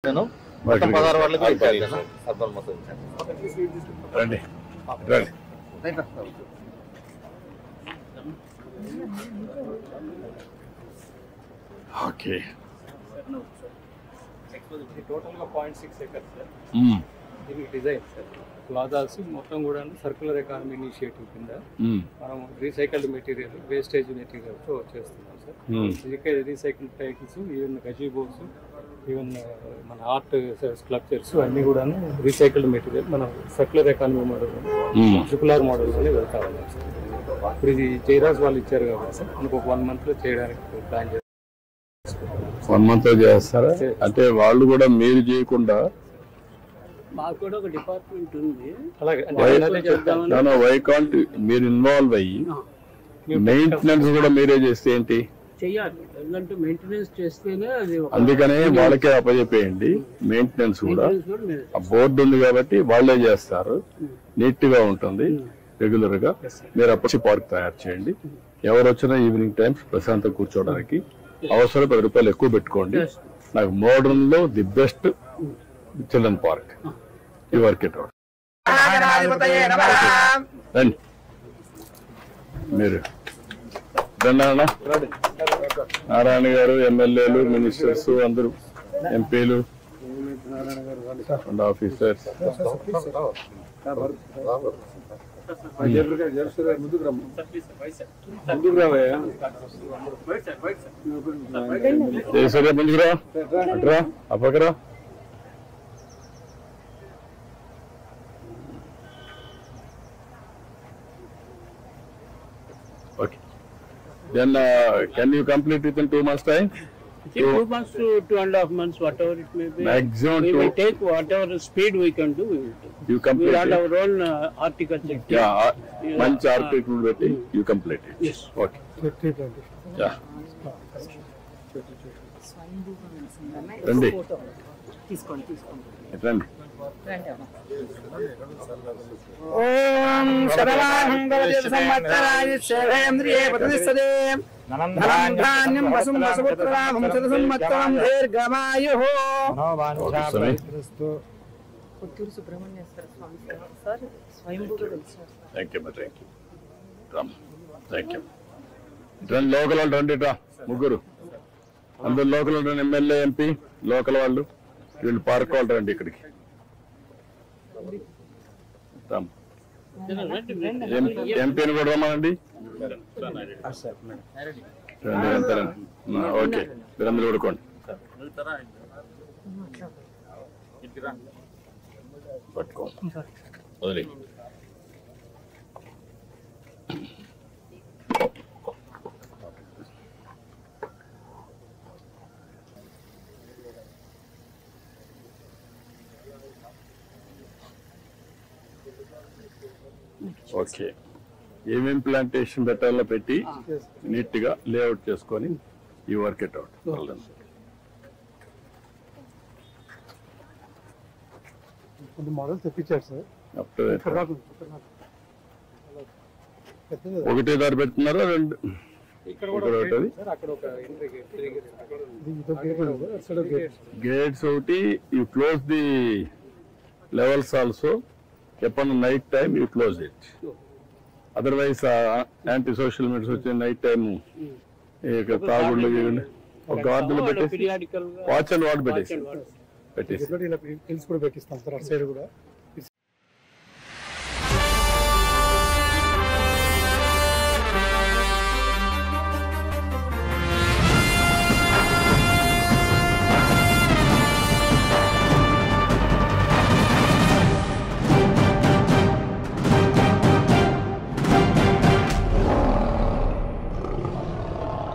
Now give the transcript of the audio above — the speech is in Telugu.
నేను మొత్తం 16 వార్డులకు ఇచ్చాను సర్పంచ్ మొత్తం రండి రండి ఓకే టోటల్గా 0.6 acres సార్. దీనికి డిజైన్ సార్ ప్లాజాస్ మొత్తం కూడా సర్క్యులర్ ఎకానమీ ఇనిషియేటివ్ కింద మనం రీసైకిల్డ్ మెటీరియల్ వేస్టేజ్ మెటీరియల్తో చేస్తున్నాం సార్. ఇక్కడ రీసైకిల్డ్ టైటిల్స్ ఈవెన్ గజీబోస్ ఈవెన్ మన ఆర్ట్ స్క్లప్చర్స్ అన్నీ కూడా రీసైకిల్డ్ మెటీరియల్ మనం సర్క్యులర్ ఎకానమీ మోడల్ ట్రిపుల్ మోడల్లోనే వెళ్తా ఉన్నాం సార్. ఇప్పుడు ఇది జైరాజ్ వాళ్ళు ఇచ్చారు కాబట్టి సార్ మనకు ఒక 1 monthలో చేయడానికి ప్లాన్ చేస్తాం. 1 month చేస్తారా? అంటే వాళ్ళు కూడా మీరు చేయకుండా మాకు కూడా ఒక డిపార్ట్మెంట్ ఉంది. అలాగే వై కాంట్ మీరు ఇన్వాల్వ్ అయ్యి మెయింటెనెన్స్ కూడా మీరే చేస్తే ఏంటి? చెయ్యాలి, ఎందుకంటే మెయింటెనెన్స్ చేస్తేనే అది. అందుకనే వాళ్ళకే అప్పచెప్పేయండి మెయింటెనెన్స్ కూడా. ఆ బోర్డు ఉంది కాబట్టి వాళ్ళే చేస్తారు, నీట్ గా ఉంటుంది. రెగ్యులర్ గా మీరు అప్పటి పార్క్ తయారు చేయండి. ఎవరు వచ్చినా ఈవినింగ్ టైమ్స్ ప్రశాంతంగా కూర్చోవడానికి అవసరం 10 రూపాయలు ఎక్కువ పెట్టుకోండి. నాకు మోడర్న్ లో the best children park. You work it out. రండి మీరు నారాయణ గారు, ఎమ్మెల్యేలు, మినిస్టర్స్ అందరూ, ఎంపీలు అండ్ ఆఫీసర్స్. ముందుకురా, అట్రా, అప్పకరా. Okay. Then can you complete within 2 months' time? 2 months to 2.5 months, whatever it may be. Maximum we will take whatever speed we can do. We will take. You complete we have it. our own architecture. Yeah, manch architecture betti you complete it. Yes. Okay. Yeah. Randi. Randi. ఓం శరవాహం భవతి సంవత్సరాయ శేవేంద్రియే ప్రతిష్టతే ధనం వసుం వసుపుత్రాభం శతసంవత్సరం దీర్ఘమాయుః. పుత్తూరు సుబ్రహ్మణ్యేశ్వర స్వామి సార్ స్వయంభూగా వెలిసారు. Thank you, thank you. Ram. Thank you. Then local వాళ్ళు రండి రా, ముగ్గురు. అందరు లోకల్ ఉంటారు, ఎమ్మెల్యే, ఎంపీ, లోకల్ వాళ్ళు. వీళ్ళు పార్క్ వాళ్ళు రండి ఇక్కడికి. ఎంపీని కూడా రమ్మనండి. ఓకే, మీరందరూ కొడుకోండి. పట్టుకో, వదిలే. ఓకే, ఏమేమి ప్లాంటేషన్ పెట్టాలో పెట్టి నీట్ గా లేఅవుట్ చేసుకొని ఈ వర్క్ ఇట్ అవుట్. మోడల్ తెప్పించారు సార్. ఒకటే దారి పెడుతున్నారా? రెండు గేట్స్ ఒకటి. You close the levels also. ఎప్పుడు night time you close it. Otherwise anti social medias వచ్చే నైట్ టైమ్ తాగుళ్ళు ఒక గార్డులు పెట్టేసి వాచ్ అండ్ వార్డ్ పెట్టేసి కూడా పెట్టిస్తాం సార్. అటు సైడ్ కూడా